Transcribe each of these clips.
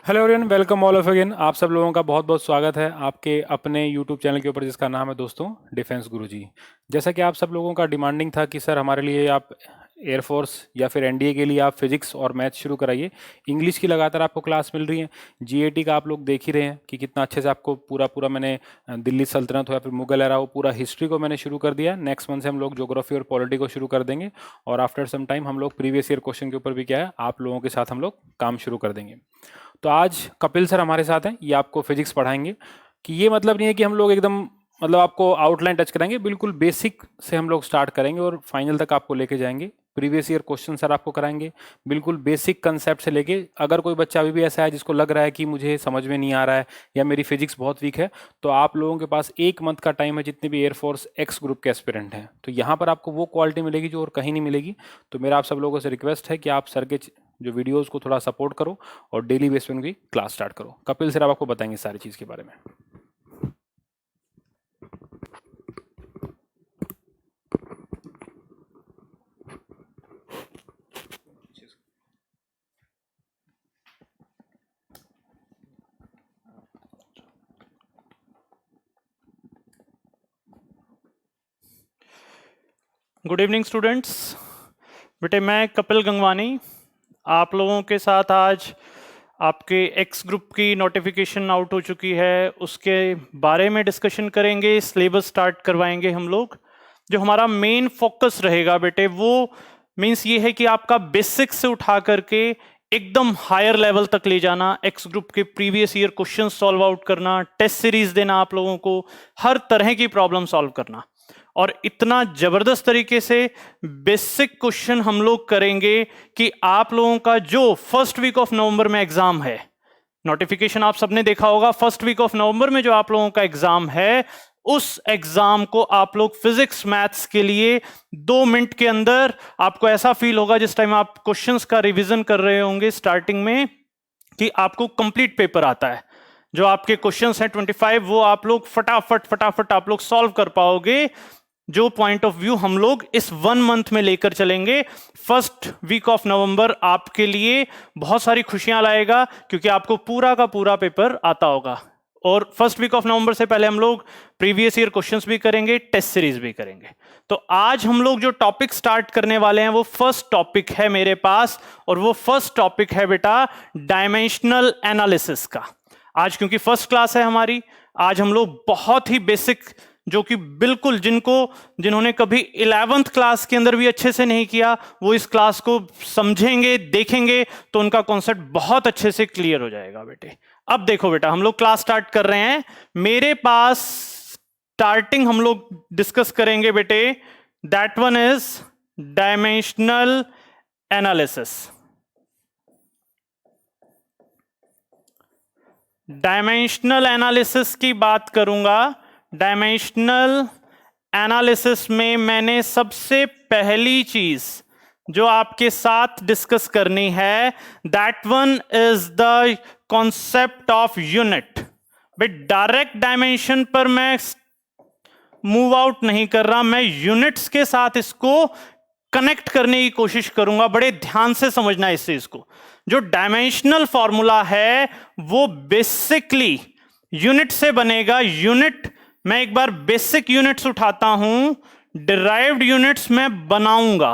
Hello everyone, welcome all of again. आप सब लोगों का बहुत बहुत स्वागत है आपके अपने यूट्यूब चैनल के ऊपर जिसका नाम है दोस्तों डिफेंस गुरुजी। जैसा कि आप सब लोगों का डिमांडिंग था कि सर हमारे लिए आप एयरफोर्स या फिर एनडीए के लिए आप फिजिक्स और मैथ शुरू कराइए। इंग्लिश की लगातार आपको क्लास मिल रही है, जीएटी का आप लोग देख ही रहे हैं कि कितना अच्छे से आपको पूरा पूरा मैंने दिल्ली सल्तनत हो या फिर मुगल एरा हो, पूरा हिस्ट्री को मैंने शुरू कर दिया। नेक्स्ट मंथ से हम लोग ज्योग्राफी और पॉलिटी को शुरू कर देंगे और आफ्टर सम टाइम हम लोग प्रीवियस ईयर क्वेश्चन के ऊपर भी क्या है आप लोगों के साथ हम लोग काम शुरू कर देंगे। तो आज कपिल सर हमारे साथ हैं, ये आपको फिजिक्स पढ़ाएंगे। कि ये मतलब नहीं है कि हम लोग एकदम मतलब आपको आउटलाइन टच कराएंगे, बिल्कुल बेसिक से हम लोग स्टार्ट करेंगे और फाइनल तक आपको लेके जाएंगे। प्रीवियस ईयर क्वेश्चन सर आपको कराएंगे, बिल्कुल बेसिक कंसेप्ट से लेके। अगर कोई बच्चा अभी भी ऐसा है जिसको लग रहा है कि मुझे समझ में नहीं आ रहा है या मेरी फिजिक्स बहुत वीक है, तो आप लोगों के पास एक मंथ का टाइम है, जितने भी एयरफोर्स एक्स ग्रुप के एस्पिरेंट हैं, तो यहाँ पर आपको वो क्वालिटी मिलेगी जो और कहीं नहीं मिलेगी। तो मेरा आप सब लोगों से रिक्वेस्ट है कि आप सर के जो वीडियोस को थोड़ा सपोर्ट करो और डेली बेस पे उनकी क्लास स्टार्ट करो। कपिल सर अब आपको बताएंगे सारी चीज़ के बारे में। Good evening students. बेटे मैं कपिल गंगवानी आप लोगों के साथ आज आपके एक्स ग्रुप की नोटिफिकेशन आउट हो चुकी है, उसके बारे में डिस्कशन करेंगे। सिलेबस स्टार्ट करवाएंगे हम लोग। जो हमारा मेन फोकस रहेगा बेटे वो मीन्स ये है कि आपका बेसिक से उठा करके एकदम हायर लेवल तक ले जाना, एक्स ग्रुप के previous year question solve out करना, टेस्ट सीरीज देना आप लोगों को, हर तरह की प्रॉब्लम सॉल्व करना। और इतना जबरदस्त तरीके से बेसिक क्वेश्चन हम लोग करेंगे कि आप लोगों का जो फर्स्ट वीक ऑफ नवंबर में एग्जाम है, नोटिफिकेशन आप सबने देखा होगा, फर्स्ट वीक ऑफ नवंबर में जो आप लोगों का एग्जाम है, उस एग्जाम को आप लोग फिजिक्स मैथ्स के लिए 2 मिनट के अंदर आपको ऐसा फील होगा जिस टाइम आप क्वेश्चंस का रिवीजन कर रहे होंगे स्टार्टिंग में, कि आपको कंप्लीट पेपर आता है। जो आपके क्वेश्चंस हैं 25 वो आप लोग फटाफट फटाफट आप लोग सॉल्व कर पाओगे। जो पॉइंट ऑफ व्यू हम लोग इस 1 मंथ में लेकर चलेंगे, फर्स्ट वीक ऑफ नवंबर आपके लिए बहुत सारी खुशियां लाएगा क्योंकि आपको पूरा का पूरा पेपर आता होगा। और फर्स्ट वीक ऑफ नवंबर से पहले हम लोग प्रीवियस ईयर क्वेश्चंस भी करेंगे, टेस्ट सीरीज भी करेंगे। तो आज हम लोग जो टॉपिक स्टार्ट करने वाले हैं वो फर्स्ट टॉपिक है मेरे पास, और वो फर्स्ट टॉपिक है बेटा डायमेंशनल एनालिसिस का। आज क्योंकि फर्स्ट क्लास है हमारी, आज हम लोग बहुत ही बेसिक, जो कि बिल्कुल जिन्होंने कभी 11th क्लास के अंदर भी अच्छे से नहीं किया, वो इस क्लास को समझेंगे, देखेंगे तो उनका कॉन्सेप्ट बहुत अच्छे से क्लियर हो जाएगा बेटे। अब देखो बेटा, हम लोग क्लास स्टार्ट कर रहे हैं। मेरे पास स्टार्टिंग हम लोग डिस्कस करेंगे बेटे, that one is dimensional analysis. Dimensional analysis की बात करूंगा। डायमेंशनल एनालिसिस में मैंने सबसे पहली चीज जो आपके साथ डिस्कस करनी है, that one is the concept of unit. But direct dimension पर मैं मूव आउट नहीं कर रहा, मैं यूनिट्स के साथ इसको कनेक्ट करने की कोशिश करूंगा। बड़े ध्यान से समझना इस चीज को। जो डायमेंशनल फॉर्मूला है वो बेसिकली यूनिट से बनेगा। यूनिट, मैं एक बार बेसिक यूनिट्स उठाता हूं, डिराइव्ड यूनिट्स मैं बनाऊंगा।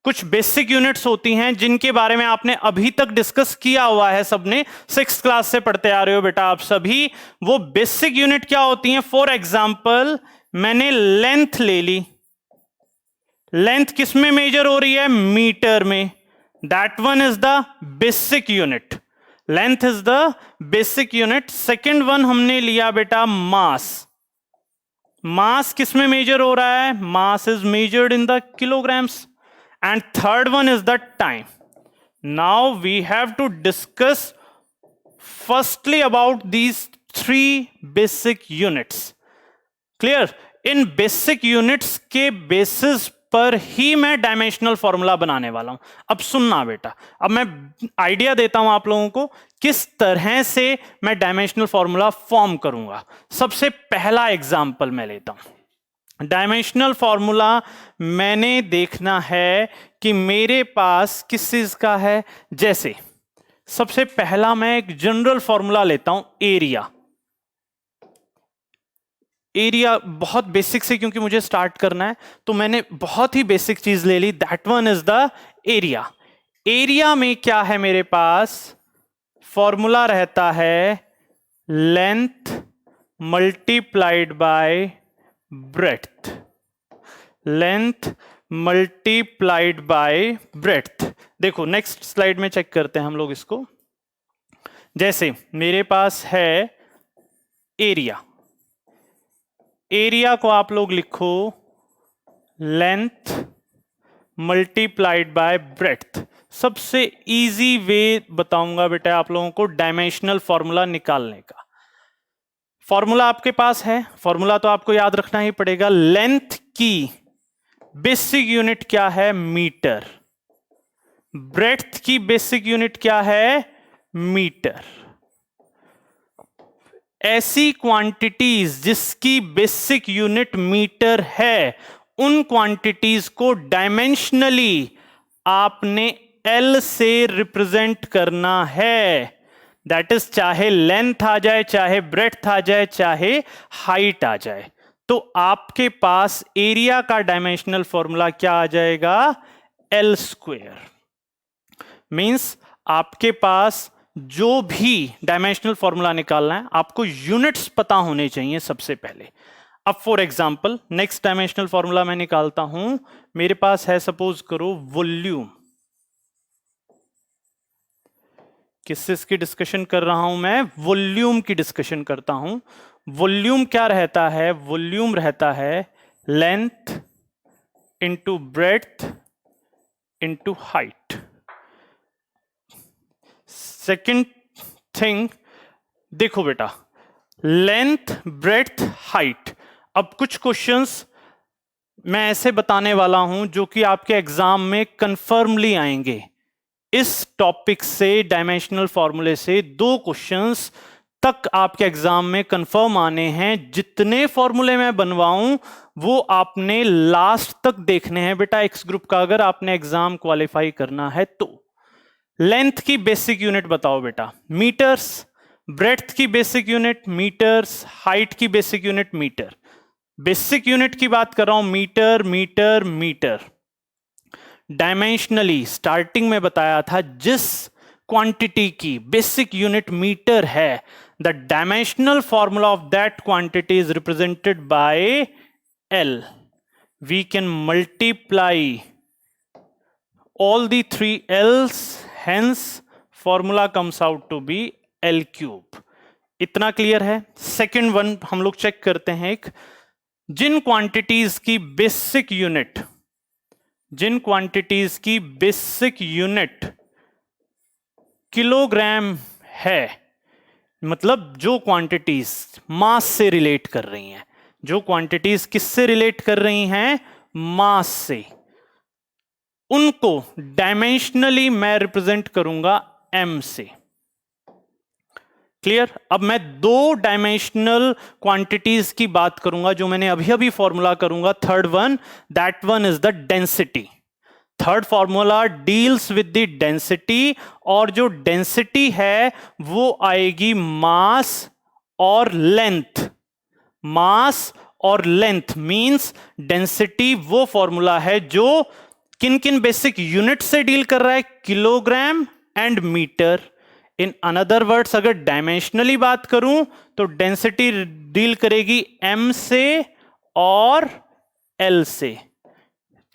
कुछ बेसिक यूनिट्स होती हैं जिनके बारे में आपने अभी तक डिस्कस किया हुआ है, सबने 6th क्लास से पढ़ते आ रहे हो बेटा आप सभी। वो बेसिक यूनिट क्या होती हैं? फॉर एग्जाम्पल मैंने लेंथ ले ली। लेंथ किस में मेजर हो रही है? मीटर में। That one is the basic unit. Length is the basic unit. Second one हमने लिया बेटा मास। मास किस में मेजर हो रहा है? Mass is measured in the kilograms. And third one is the time. Now we have to discuss firstly about these 3 basic units. Clear? इन basic units के बेसिस पर ही मैं डायमेंशनल फॉर्मूला बनाने वाला हूं। अब सुनना बेटा, अब मैं आइडिया देता हूं आप लोगों को किस तरह से मैं डायमेंशनल फॉर्मूला फॉर्म करूंगा। सबसे पहला एग्जांपल मैं लेता हूं। डायमेंशनल फॉर्मूला मैंने देखना है कि मेरे पास किस चीज का है। जैसे सबसे पहला मैं एक जनरल फॉर्मूला लेता हूं, एरिया। एरिया बहुत बेसिक से, क्योंकि मुझे स्टार्ट करना है तो मैंने बहुत ही बेसिक चीज ले ली, that one is the area. Area में क्या है मेरे पास, फॉर्मूला रहता है length multiplied by breadth, length multiplied by breadth. देखो नेक्स्ट स्लाइड में चेक करते हैं हम लोग इसको। जैसे मेरे पास है एरिया, एरिया को आप लोग लिखो लेंथ मल्टीप्लाइड बाय ब्रेड्थ। सबसे इजी वे बताऊंगा बेटा आप लोगों को डायमेंशनल फॉर्मूला निकालने का। फॉर्मूला आपके पास है, फॉर्मूला तो आपको याद रखना ही पड़ेगा। लेंथ की बेसिक यूनिट क्या है, मीटर। ब्रेड्थ की बेसिक यूनिट क्या है, मीटर। ऐसी क्वांटिटीज जिसकी बेसिक यूनिट मीटर है, उन क्वांटिटीज को डायमेंशनली आपने एल से रिप्रेजेंट करना है। दैट इज चाहे लेंथ आ जाए, चाहे ब्रेड्थ आ जाए, चाहे हाइट आ जाए, तो आपके पास एरिया का डायमेंशनल फॉर्मूला क्या आ जाएगा, एल स्क्वायर। मींस आपके पास जो भी डायमेंशनल फॉर्मूला निकालना है, आपको यूनिट्स पता होने चाहिए सबसे पहले। अब for example next dimensional formula मैं निकालता हूं, मेरे पास है सपोज करो वॉल्यूम। किस चीज की डिस्कशन कर रहा हूं मैं, वॉल्यूम की डिस्कशन करता हूं। वॉल्यूम क्या रहता है, वॉल्यूम रहता है length into breadth into height. Second thing देखो बेटा, लेंथ ब्रेड्थ हाइट। अब कुछ क्वेश्चंस मैं ऐसे बताने वाला हूं जो कि आपके एग्जाम में कंफर्मली आएंगे। इस टॉपिक से, डायमेंशनल फॉर्मूले से 2 क्वेश्चंस तक आपके एग्जाम में कंफर्म आने हैं। जितने फॉर्मूले मैं बनवाऊं वो आपने लास्ट तक देखने हैं बेटा एक्स ग्रुप का, अगर आपने एग्जाम क्वालिफाई करना है तो। लेंथ की बेसिक यूनिट बताओ बेटा, मीटर्स। ब्रेड्थ की बेसिक यूनिट मीटर्स, हाइट की basic unit metre. Basic unit की बात कर रहा हूं, metre metre metre. Dimensionally starting में बताया था, जिस क्वांटिटी की बेसिक यूनिट मीटर है, the dimensional formula of that quantity is represented by L. We can multiply all the 3 L's, hence formula comes out to be L cube। इतना clear है। Second one हम लोग check करते हैं, एक जिन quantities की basic unit, जिन quantities की basic unit kilogram है, मतलब जो क्वांटिटीज मास से रिलेट कर रही हैं, जो क्वांटिटीज किससे रिलेट कर रही हैं, मास से, उनको डायमेंशनली मैं रिप्रेजेंट करूंगा m से। क्लियर। अब मैं 2 डायमेंशनल क्वांटिटीज की बात करूंगा, जो मैंने अभी अभी फॉर्मूला करूंगा। Third one, that one is the density. Third formula deals with the density, और जो डेंसिटी है वो आएगी मास और लेंथ। मास और लेंथ मींस डेंसिटी वो फॉर्मूला है जो किन किन बेसिक यूनिट से डील कर रहा है, kilogram and metre. In another words अगर डायमेंशनली बात करूं तो डेंसिटी डील करेगी m से और l से।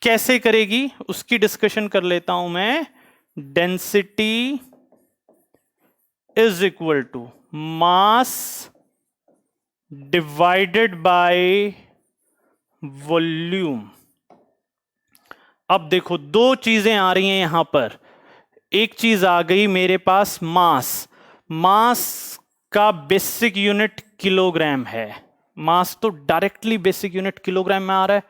कैसे करेगी उसकी डिस्कशन कर लेता हूं मैं। Density is equal to mass divided by volume. अब देखो 2 चीजें आ रही हैं यहां पर। एक चीज आ गई मेरे पास मास। मास का बेसिक यूनिट किलोग्राम है। मास तो डायरेक्टली बेसिक यूनिट किलोग्राम में आ रहा है।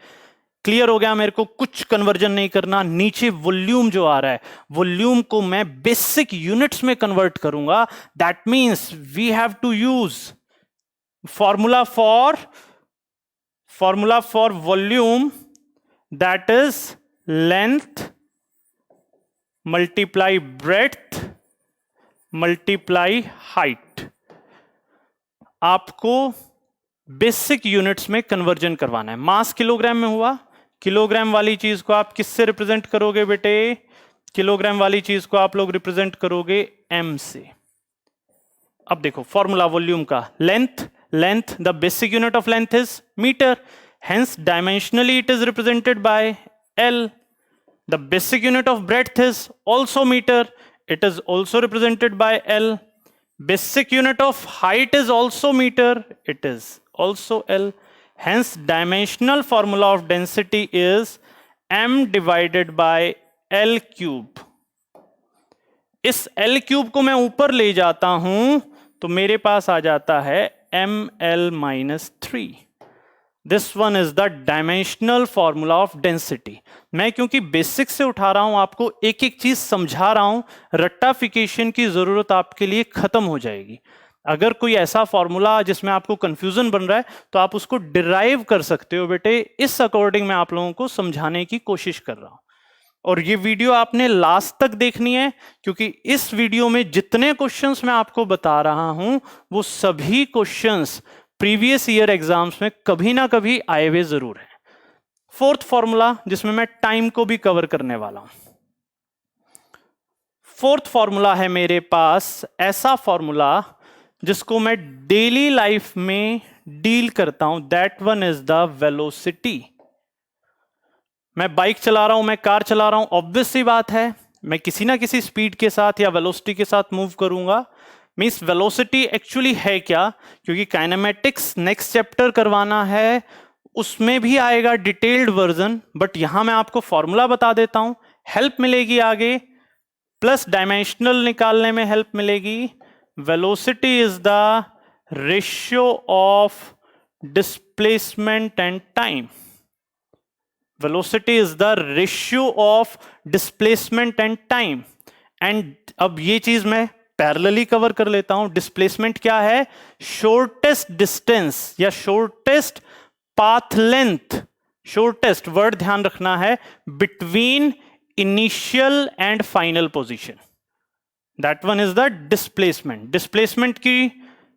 क्लियर हो गया मेरे को, कुछ कन्वर्जन नहीं करना। नीचे वॉल्यूम जो आ रहा है, वॉल्यूम को मैं बेसिक यूनिट्स में कन्वर्ट करूंगा। That means we have to use formula for volume, that is length multiply breadth multiply height. आपको बेसिक यूनिट्स में कन्वर्जन करवाना है। मास किलोग्राम में हुआ, किलोग्राम वाली चीज को आप किससे रिप्रेजेंट करोगे बेटे? किलोग्राम वाली चीज को आप लोग रिप्रेजेंट करोगे एम से। अब देखो फॉर्मूला वॉल्यूम का, length the basic unit of length is metre, hence dimensionally it is represented by L. The basic unit of breadth is also metre, it is also represented by L. Basic unit of height is also meter, it is also L. Hence dimensional formula of density is m divided by L cube. इस L cube को मैं ऊपर ले जाता हूं तो मेरे पास आ जाता है ml minus 3. This one is the dimensional formula of density. मैं क्योंकि बेसिक से उठा रहा हूं, आपको एक एक चीज समझा रहा हूं, रट्टाफिकेशन की जरूरत आपके लिए खत्म हो जाएगी। अगर कोई ऐसा फॉर्मूला जिसमें आपको कंफ्यूजन बन रहा है तो आप उसको डिराइव कर सकते हो बेटे। इस अकॉर्डिंग मैं आप लोगों को समझाने की कोशिश कर रहा हूं, और ये वीडियो आपने लास्ट तक देखनी है, क्योंकि इस वीडियो में जितने क्वेश्चंस मैं आपको बता रहा हूं वो सभी क्वेश्चंस प्रीवियस ईयर एग्जाम्स में कभी ना कभी आए हुए जरूर हैं। फोर्थ फॉर्मूला जिसमें मैं टाइम को भी कवर करने वाला हूं। फोर्थ फॉर्मूला है मेरे पास ऐसा फॉर्मूला जिसको मैं डेली लाइफ में डील करता हूं, that one is the velocity. मैं बाइक चला रहा हूं, मैं कार चला रहा हूं, ऑब्वियस सी बात है मैं किसी ना किसी स्पीड के साथ या वेलोसिटी के साथ मूव करूंगा। मींस वेलोसिटी एक्चुअली है क्या, क्योंकि काइनेमेटिक्स नेक्स्ट चैप्टर करवाना है, उसमें भी आएगा डिटेल्ड वर्जन, बट यहां मैं आपको फॉर्मूला बता देता हूं, हेल्प मिलेगी आगे, प्लस डायमेंशनल निकालने में हेल्प मिलेगी। Velocity is the ratio of displacement and time. Velocity is the ratio of displacement and time. And अब ये चीज मैं पैरेलली कवर कर लेता हूं। डिस्प्लेसमेंट क्या है? शॉर्टेस्ट डिस्टेंस या shortest path length, shortest word ध्यान रखना है, between initial and final position, that one is the displacement. Displacement की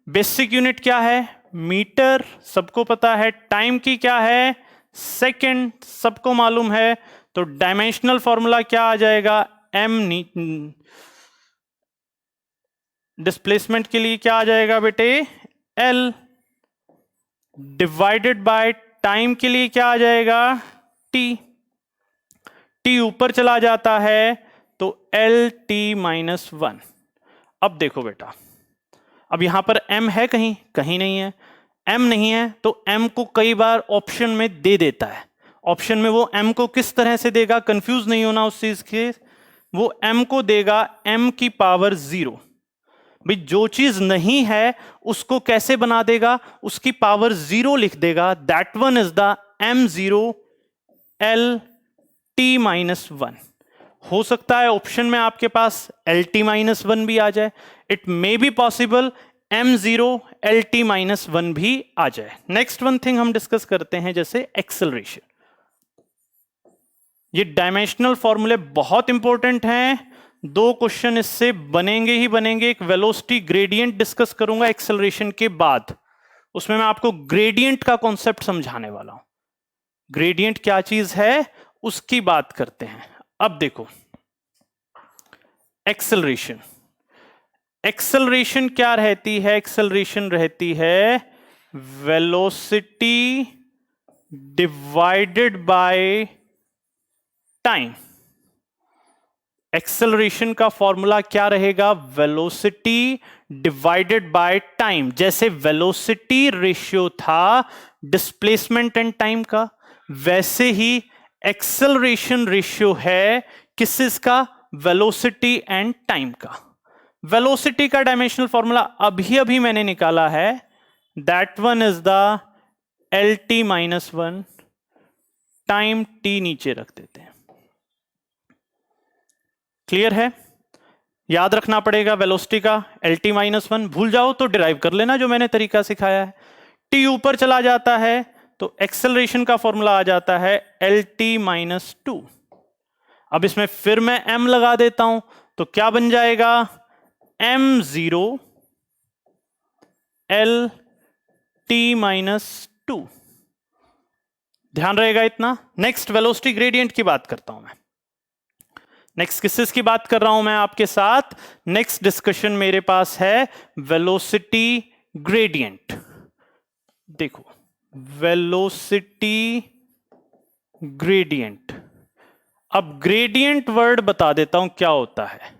बेसिक यूनिट क्या है? मीटर, सबको पता है। टाइम की क्या है? सेकेंड, सबको मालूम है। तो डायमेंशनल फॉर्मूला क्या आ जाएगा? एम। डिस्प्लेसमेंट के लिए क्या आ जाएगा बेटे? एल। डिवाइडेड बाय टाइम के लिए क्या आ जाएगा? टी। टी ऊपर चला जाता है तो एल टी माइनस 1। अब देखो बेटा, अब यहां पर एम है कहीं? कहीं नहीं है। एम नहीं है तो एम को कई बार ऑप्शन में दे देता है। ऑप्शन में वो एम को किस तरह से देगा, कंफ्यूज नहीं होना उस चीज के। वो एम को देगा एम की पावर 0। भाई जो चीज नहीं है उसको कैसे बना देगा? उसकी पावर 0 लिख देगा। That one is the m0 l t minus 1। हो सकता है ऑप्शन में आपके पास lt माइनस 1 भी आ जाए। It may be possible m0 lt minus 1 भी आ जाए। नेक्स्ट वन थिंग हम डिस्कस करते हैं, जैसे एक्सेलरेशन। ये डायमेंशनल फॉर्मूले बहुत इंपॉर्टेंट हैं, 2 क्वेश्चन इससे बनेंगे ही बनेंगे। एक वेलोसिटी ग्रेडियंट डिस्कस करूंगा एक्सेलरेशन के बाद, उसमें मैं आपको ग्रेडियंट का कॉन्सेप्ट समझाने वाला हूं। ग्रेडियंट क्या चीज है उसकी बात करते हैं। अब देखो एक्सेलरेशन, एक्सेलरेशन क्या रहती है? एक्सेलरेशन रहती है velocity divided by time. Acceleration का फॉर्मूला क्या रहेगा? Velocity divided by time. जैसे वेलोसिटी रेशियो था डिस्प्लेसमेंट एंड टाइम का, वैसे ही एक्सेलरेशन रेशियो है किसका? वेलोसिटी एंड टाइम का। वेलोसिटी का डायमेंशनल फॉर्मूला अभी अभी मैंने निकाला है, that one is the L T minus 1। Time T नीचे रख देते हैं। क्लियर है? याद रखना पड़ेगा वेलोसिटी का lt माइनस 1। भूल जाओ तो डिराइव कर लेना जो मैंने तरीका सिखाया है। t ऊपर चला जाता है तो एक्सेलरेशन का फॉर्मूला आ जाता है lt माइनस 2। अब इसमें फिर मैं m लगा देता हूं तो क्या बन जाएगा? m0 l t minus 2। ध्यान रहेगा इतना। नेक्स्ट वेलोसिटी ग्रेडियंट की बात करता हूं मैं। नेक्स्ट किसकी बात कर रहा हूं मैं आपके साथ? नेक्स्ट डिस्कशन मेरे पास है वेलोसिटी ग्रेडियंट। देखो, वेलोसिटी ग्रेडियंट। अब ग्रेडियंट वर्ड बता देता हूं क्या होता है।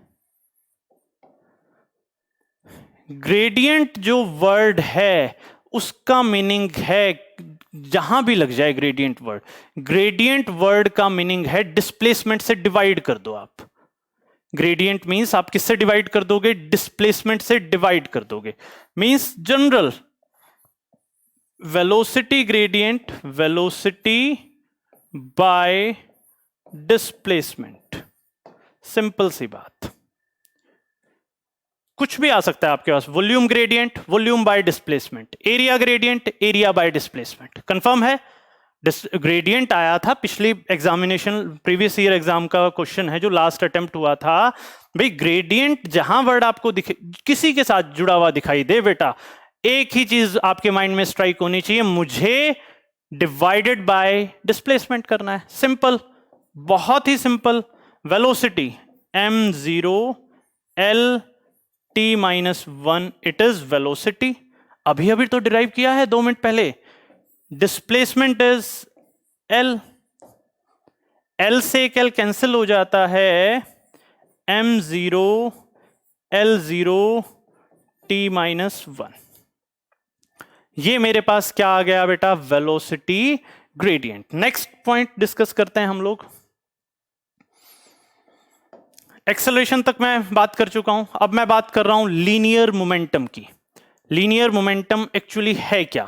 ग्रेडियंट जो वर्ड है उसका मीनिंग है, जहां भी लग जाए ग्रेडियंट वर्ड, ग्रेडियंट वर्ड का मीनिंग है डिस्प्लेसमेंट से डिवाइड कर दो आप। ग्रेडियंट मींस आप किससे डिवाइड कर दोगे? डिस्प्लेसमेंट से डिवाइड कर दोगे। Means general velocity gradient, velocity by displacement. Simple सी बात। कुछ भी आ सकता है आपके पास। Volume gradient, volume by displacement. Area gradient, area by displacement. Confirm है? ग्रेडियंट आया था पिछली एग्जामिनेशन, प्रीवियस ईयर एग्जाम का क्वेश्चन है जो लास्ट अटेम्प्ट हुआ था। भाई ग्रेडियंट जहां वर्ड आपको किसी के साथ जुड़ा हुआ दिखाई दे बेटा, एक ही चीज आपके माइंड में स्ट्राइक होनी चाहिए, मुझे डिवाइडेड बाय डिस्प्लेसमेंट करना है। सिंपल, बहुत ही simple. Velocity m0 l t minus 1, it is velocity. अभी अभी तो डिराइव किया है 2 मिनट पहले। डिस्प्लेसमेंट इज l, l से एक l कैंसिल हो जाता है, m0 l0 t माइनस 1। ये मेरे पास क्या आ गया बेटा? Velocity gradient. Next point discuss करते हैं हम लोग। एक्सेलरेशन तक मैं बात कर चुका हूं, अब मैं बात कर रहा हूं लीनियर मोमेंटम की। लीनियर मोमेंटम एक्चुअली है क्या?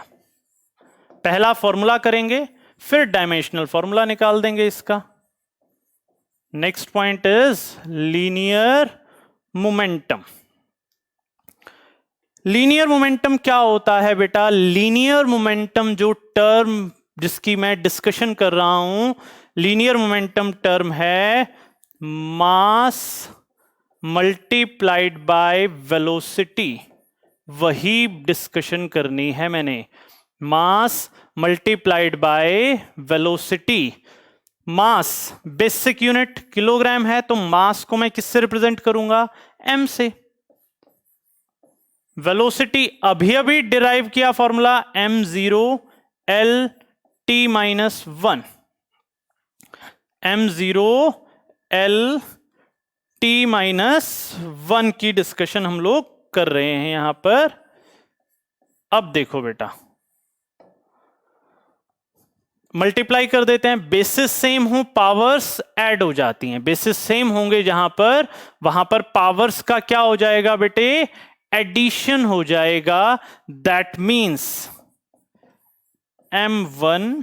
पहला फॉर्मूला करेंगे, फिर डायमेंशनल फॉर्मूला निकाल देंगे इसका। Next point is linear momentum. Linear momentum क्या होता है बेटा? लीनियर मोमेंटम जो टर्म जिसकी मैं डिस्कशन कर रहा हूं, लीनियर मोमेंटम टर्म है मास मल्टीप्लाइड बाय वेलोसिटी। वही डिस्कशन करनी है मैंने। मास multiplied by velocity. Mass basic unit kilogram है, तो मास को मैं किससे रिप्रेजेंट करूंगा? m से। वेलोसिटी अभी अभी डिराइव किया formula m0 l t minus 1। m0 l t minus 1 की डिस्कशन हम लोग कर रहे हैं यहां पर। अब देखो बेटा, मल्टीप्लाई कर देते हैं। बेसिस सेम हो, पावर्स ऐड हो जाती हैं। बेसिस सेम होंगे जहां पर, वहां पर पावर्स का क्या हो जाएगा बेटे? एडिशन हो जाएगा। That means m1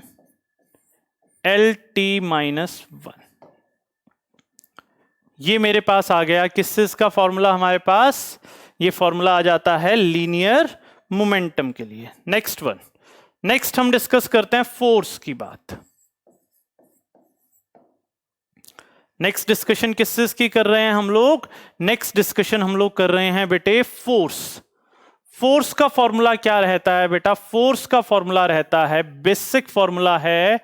lt minus 1। ये मेरे पास आ गया किस का फॉर्मूला? हमारे पास ये फॉर्मूला आ जाता है लीनियर मोमेंटम के लिए। नेक्स्ट वन, नेक्स्ट हम डिस्कस करते हैं फोर्स की बात। नेक्स्ट डिस्कशन किस की कर रहे हैं हम लोग? नेक्स्ट डिस्कशन हम लोग कर रहे हैं बेटे फोर्स। फोर्स का फॉर्मूला क्या रहता है बेटा? फोर्स का फॉर्मूला रहता है, बेसिक फॉर्मूला है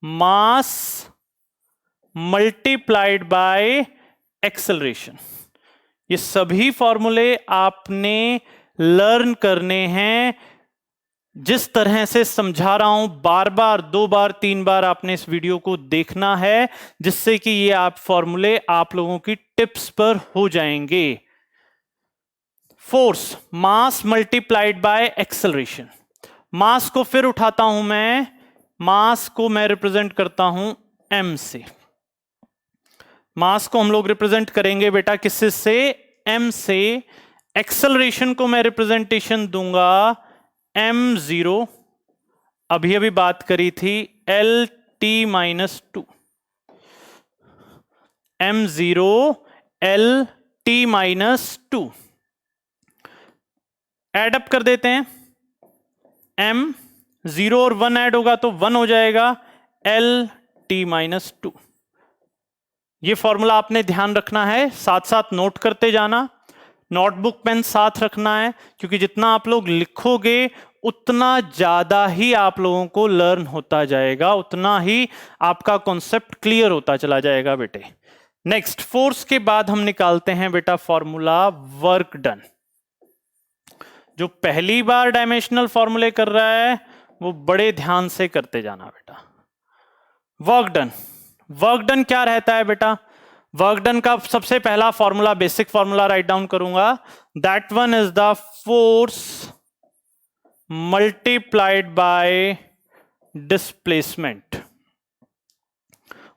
मास मल्टीप्लाइड बाय एक्सेलरेशन। ये सभी फॉर्मूले आपने लर्न करने हैं। जिस तरह से समझा रहा हूं, बार बार, 2 बार, 3 बार आपने इस वीडियो को देखना है, जिससे कि ये आप फॉर्मूले आप लोगों की टिप्स पर हो जाएंगे। Force mass multiplied by acceleration. Mass को फिर उठाता हूं मैं, मास को मैं रिप्रेजेंट करता हूं m से। मास को हम लोग रिप्रेजेंट करेंगे बेटा किससे? m से। एक्सेलरेशन को मैं रिप्रेजेंटेशन दूंगा m0, अभी अभी बात करी थी, lt minus 2। m0 lt minus 2। Add up कर देते हैं। m 0 और 1 ऐड होगा तो 1 हो जाएगा, lt माइनस 2। ये फॉर्मूला आपने ध्यान रखना है, साथ साथ नोट करते जाना। नोटबुक पेन साथ रखना है, क्योंकि जितना आप लोग लिखोगे उतना ज्यादा ही आप लोगों को लर्न होता जाएगा, उतना ही आपका कॉन्सेप्ट क्लियर होता चला जाएगा बेटे। नेक्स्ट, फोर्स के बाद हम निकालते हैं बेटा फॉर्मूला वर्क डन। जो पहली बार डायमेंशनल फॉर्मूले कर रहा है वो बड़े ध्यान से करते जाना बेटा। वर्क डन, वर्क डन क्या रहता है बेटा? वर्क डन का सबसे पहला formula, basic formula write down करूंगा, that one is the force multiplied by displacement.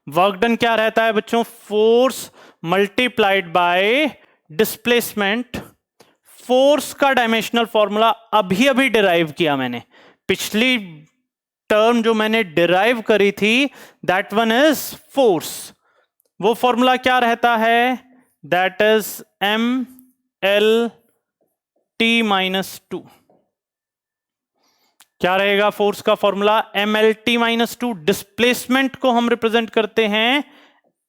Work done क्या रहता है बच्चों? Force multiplied by displacement. Force का डायमेंशनल फॉर्मूला अभी अभी डिराइव किया मैंने, पिछली टर्म जो मैंने डिराइव करी थी, दैट वन इज फोर्स। वो फॉर्मूला क्या रहता है? That is M L T minus two. क्या रहेगा फोर्स का formula? M L T minus two. Displacement को हम रिप्रेजेंट करते हैं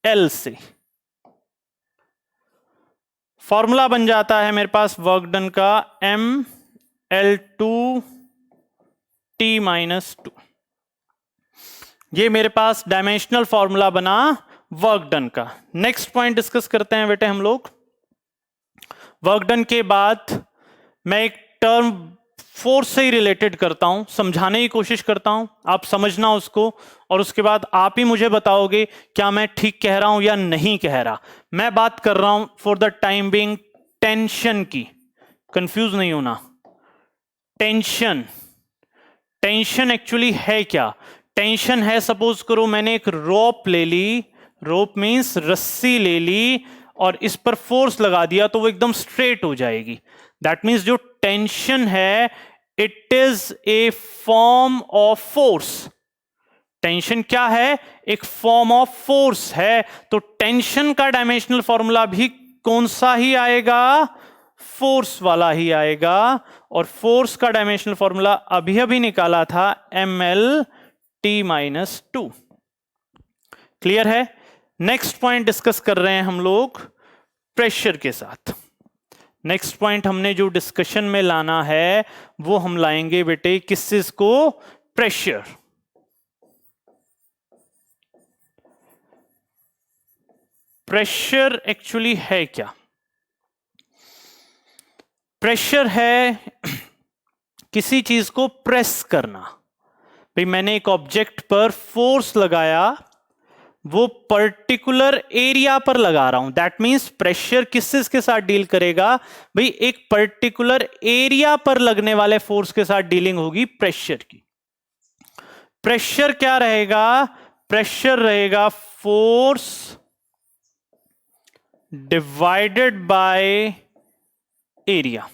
एल से। फॉर्मूला बन जाता है मेरे पास वर्क डन का M L two T minus two. ये मेरे पास डायमेंशनल फॉर्मूला बना वर्क डन का। नेक्स्ट पॉइंट डिस्कस करते हैं बेटे हम लोग। वर्क डन के बाद मैं एक टर्म फोर्स से ही रिलेटेड करता हूं, समझाने की कोशिश करता हूं, आप समझना उसको, और उसके बाद आप ही मुझे बताओगे क्या मैं ठीक कह रहा हूं या नहीं कह रहा। मैं बात कर रहा हूं for the time being tension की, कंफ्यूज नहीं होना। टेंशन, टेंशन एक्चुअली है क्या? टेंशन है, सपोज करो मैंने एक रोप ले ली, रोप मींस रस्सी ले ली, और इस पर फोर्स लगा दिया तो वो एकदम स्ट्रेट हो जाएगी। दैट मींस जो टेंशन है it is a form of force. Tension क्या है? एक फॉर्म ऑफ फोर्स है। तो टेंशन का डायमेंशनल फॉर्मूला भी कौन सा ही आएगा? फोर्स वाला ही आएगा। और फोर्स का डायमेंशनल फॉर्मूला अभी अभी निकाला था M L T minus two. Clear है? नेक्स्ट पॉइंट डिस्कस कर रहे हैं हम लोग प्रेशर के साथ। नेक्स्ट पॉइंट हमने जो डिस्कशन में लाना है वो हम लाएंगे बेटे किस चीज को? प्रेशर। प्रेशर एक्चुअली है क्या? प्रेशर है किसी चीज को प्रेस करना। भाई मैंने एक ऑब्जेक्ट पर फोर्स लगाया, वो पर्टिकुलर एरिया पर लगा रहा हूं, दैट मींस प्रेशर किस चीज के साथ डील करेगा? भाई एक पर्टिकुलर एरिया पर लगने वाले फोर्स के साथ डीलिंग होगी प्रेशर की। प्रेशर क्या रहेगा? प्रेशर रहेगा force divided by area.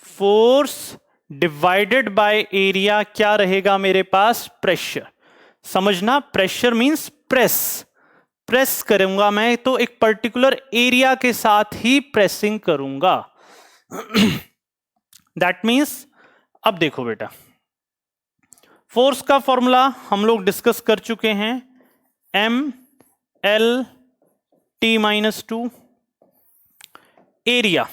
Force divided by area क्या रहेगा मेरे पास? प्रेशर। समझना, प्रेशर मींस प्रेस, प्रेस करूंगा मैं तो एक पर्टिकुलर एरिया के साथ ही प्रेसिंग करूंगा। दैट मींस, अब देखो बेटा, फोर्स का फॉर्मूला हम लोग डिस्कस कर चुके हैं, M L T minus two. Area,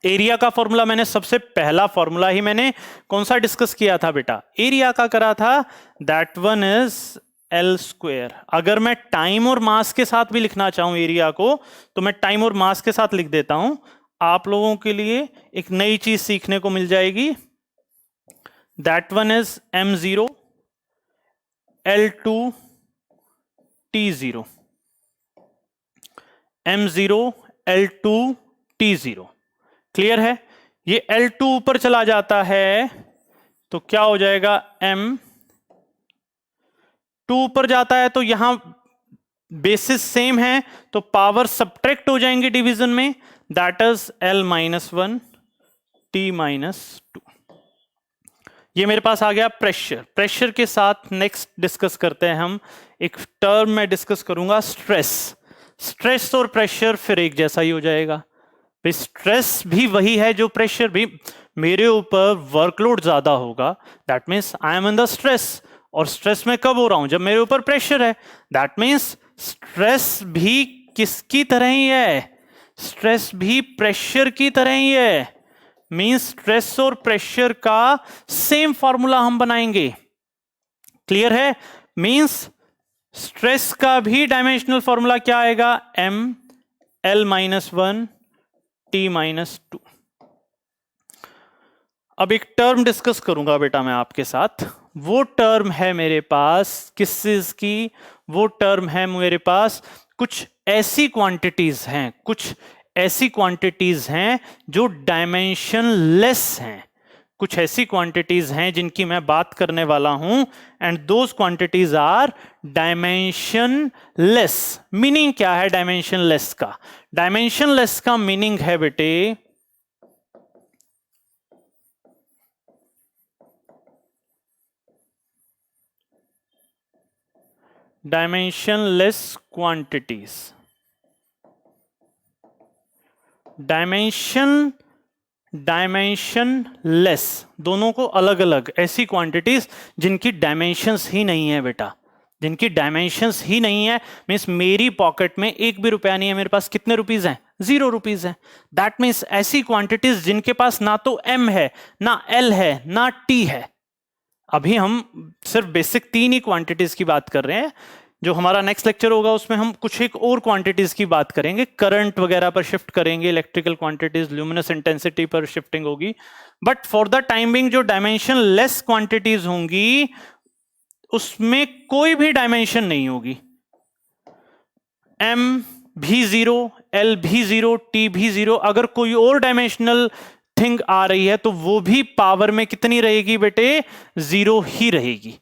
area का फॉर्मूला मैंने सबसे पहला फॉर्मूला ही मैंने कौन सा डिस्कस किया था बेटा? एरिया का करा था, that one is L square. अगर मैं टाइम और मास के साथ भी लिखना चाहूं एरिया को तो मैं टाइम और मास के साथ लिख देता हूं। आप लोगों के लिए एक नई चीज सीखने को मिल जाएगी, that one is M zero L two T zero. M zero L two T zero. Clear है? ये L2 ऊपर चला जाता है तो क्या हो जाएगा? M2 ऊपर जाता है तो यहां बेसिस सेम है तो पावर सब्ट्रैक्ट हो जाएंगे डिवीजन में, that is L minus one T minus two. ये मेरे पास आ गया प्रेशर। प्रेशर के साथ नेक्स्ट डिस्कस करते हैं हम, एक टर्म में डिस्कस करूंगा स्ट्रेस। स्ट्रेस और प्रेशर फिर एक जैसा ही हो जाएगा। स्ट्रेस भी वही है जो प्रेशर भी। मेरे ऊपर वर्कलोड ज्यादा होगा, that means I am in the stress. और स्ट्रेस में कब हो रहा हूं? जब मेरे ऊपर प्रेशर है। दैट मीन्स स्ट्रेस भी किसकी तरह ही है? स्ट्रेस भी प्रेशर की तरह ही है, मींस स्ट्रेस और प्रेशर का सेम फॉर्मूला हम बनाएंगे। क्लियर है? मींस स्ट्रेस का भी डायमेंशनल फॉर्मूला क्या आएगा? m l minus 1 t minus 2। अब एक टर्म डिस्कस करूंगा बेटा मैं आपके साथ। वो टर्म है मेरे पास किस चीज की? वो टर्म है मेरे पास कुछ ऐसी क्वांटिटीज हैं, कुछ ऐसी क्वांटिटीज हैं जो डायमेंशन लेस हैं, कुछ ऐसी क्वांटिटीज हैं जिनकी मैं बात करने वाला हूं, and those quantities are dimensionless. Meaning क्या है डायमेंशन लेस का? डायमेंशन लेस का मीनिंग है बेटे, डायमेंशनलेस क्वांटिटीज। डायमेंशनलेस, दोनों को अलग अलग, ऐसी क्वांटिटीज जिनकी डायमेंशंस ही नहीं है बेटा, जिनकी डायमेंशंस ही नहीं है। मींस मेरी पॉकेट में 1 भी रुपया नहीं है, मेरे पास कितने रुपीज हैं? 0 रुपीज है। दैट मीन्स ऐसी क्वांटिटीज जिनके पास ना तो m है, ना l है, ना t है। अभी हम सिर्फ बेसिक 3 ही क्वांटिटीज की बात कर रहे हैं। जो हमारा नेक्स्ट लेक्चर होगा उसमें हम कुछ एक और क्वांटिटीज की बात करेंगे, करंट वगैरह पर शिफ्ट करेंगे, इलेक्ट्रिकल क्वांटिटीज, ल्यूमिनस इंटेंसिटी पर शिफ्टिंग होगी। But for the time being जो डायमेंशन लेस क्वांटिटीज होंगी उसमें कोई भी डायमेंशन नहीं होगी। m भी 0, l भी 0, t भी 0। अगर कोई और डायमेंशनल थिंग आ रही है तो वो भी पावर में कितनी रहेगी बेटे? 0 ही रहेगी।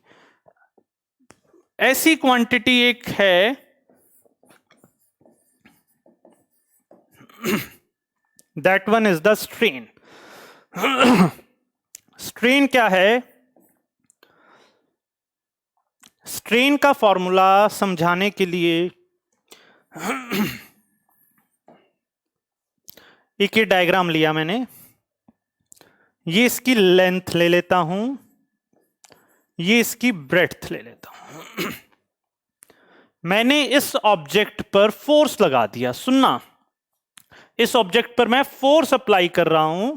ऐसी क्वांटिटी एक है that one is the strain. Strain क्या है? स्ट्रेन का फॉर्मूला समझाने के लिए एक ये डायग्राम लिया मैंने, ये इसकी लेंथ ले लेता हूं, ये इसकी ब्रेड्थ ले लेता हूं। मैंने इस ऑब्जेक्ट पर फोर्स लगा दिया। सुनना, इस ऑब्जेक्ट पर मैं फोर्स अप्लाई कर रहा हूं।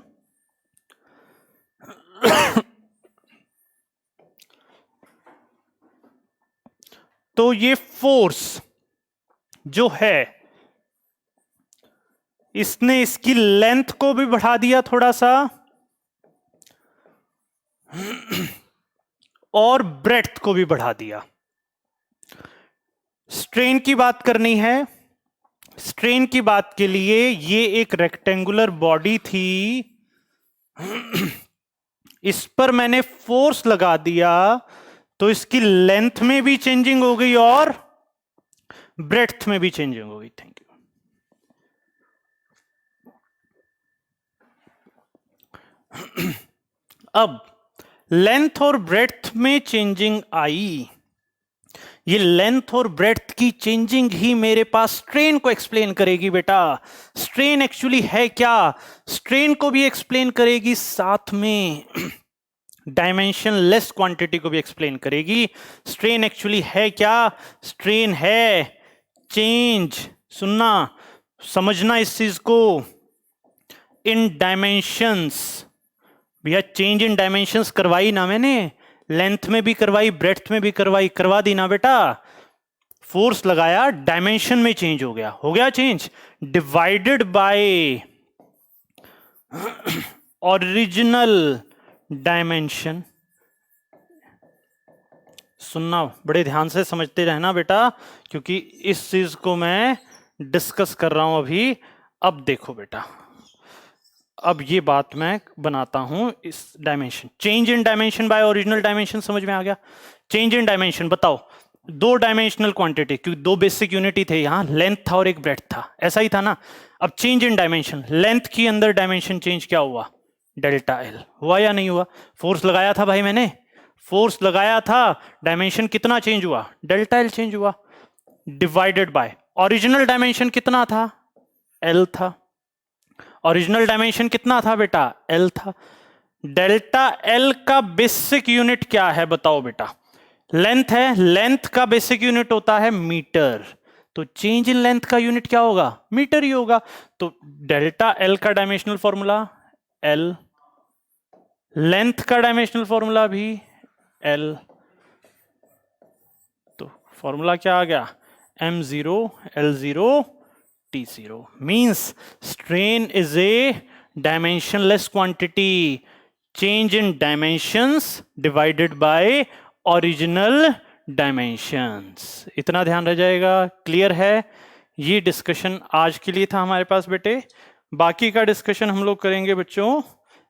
तो ये फोर्स जो है इसने इसकी लेंथ को भी बढ़ा दिया थोड़ा सा और ब्रेड्थ को भी बढ़ा दिया। स्ट्रेन की बात करनी है। स्ट्रेन की बात के लिए ये एक रेक्टेंगुलर बॉडी थी, इस पर मैंने फोर्स लगा दिया तो इसकी लेंथ में भी चेंजिंग हो गई और ब्रेड्थ में भी चेंजिंग हो गई। Thank you. अब लेंथ और ब्रेड्थ में चेंजिंग आई। ये लेंथ और ब्रेड्थ की चेंजिंग ही मेरे पास स्ट्रेन को एक्सप्लेन करेगी बेटा। स्ट्रेन एक्चुअली है क्या? स्ट्रेन को भी एक्सप्लेन करेगी, साथ में डायमेंशन लेस क्वांटिटी को भी एक्सप्लेन करेगी। स्ट्रेन एक्चुअली है क्या? स्ट्रेन है चेंज, सुनना समझना इस चीज को, इन डायमेंशंस। भैया चेंज इन डायमेंशंस करवाई ना मैंने, लेंथ में भी करवाई, ब्रेड्थ में भी करवाई, करवा दी ना बेटा। फोर्स लगाया, डायमेंशन में चेंज हो गया, हो गया change, divided by original dimension. सुनना, बड़े ध्यान से समझते रहना बेटा, क्योंकि इस चीज को मैं डिस्कस कर रहा हूं अभी। अब देखो बेटा, अब ये बात मैं बनाता हूं, इस dimension, change in dimension by original dimension, समझ में आ गया? चेंज इन डायमेंशन, बताओ, 2 डायमेंशनल क्वांटिटी, क्योंकि 2 बेसिक यूनिट ही थे यहां, लेंथ था और एक ब्रेड्थ था, ऐसा ही था ना। अब चेंज इन डायमेंशन, लेंथ के अंदर डायमेंशन चेंज क्या हुआ? Delta L. हुआ या नहीं हुआ? फोर्स लगाया था भाई मैंने, फोर्स लगाया था, डायमेंशन कितना चेंज हुआ? डेल्टा एल चेंज हुआ, डिवाइडेड बाय ओरिजिनल डायमेंशन कितना था? एल था। ओरिजिनल डायमेंशन कितना था बेटा? एल था। डेल्टा एल का बेसिक यूनिट क्या है बताओ बेटा? लेंथ है, लेंथ का बेसिक यूनिट होता है मीटर। तो चेंज इन लेंथ का यूनिट क्या होगा? मीटर ही होगा। तो डेल्टा एल का डायमेंशनल फॉर्मूला एल, लेंथ का डायमेंशनल फॉर्मूला भी एल। तो फॉर्मूला क्या आ गया? m0 l0 t0 means strain is a dimensionless quantity, change in dimensions divided by original dimensions। इतना ध्यान रह जाएगा। क्लियर है? ये डिस्कशन आज के लिए था हमारे पास बेटे। बाकी का डिस्कशन हम लोग करेंगे बच्चों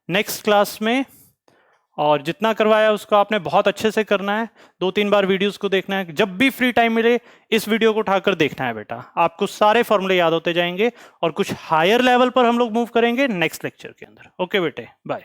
नेक्स्ट क्लास में, और जितना करवाया उसको आपने बहुत अच्छे से करना है। 2-3 बार वीडियोस को देखना है, जब भी फ्री टाइम मिले इस वीडियो को उठाकर देखना है बेटा। आपको सारे फॉर्मूले याद होते जाएंगे और कुछ हायर लेवल पर हम लोग मूव करेंगे नेक्स्ट लेक्चर के अंदर। ओके बेटे, बाय।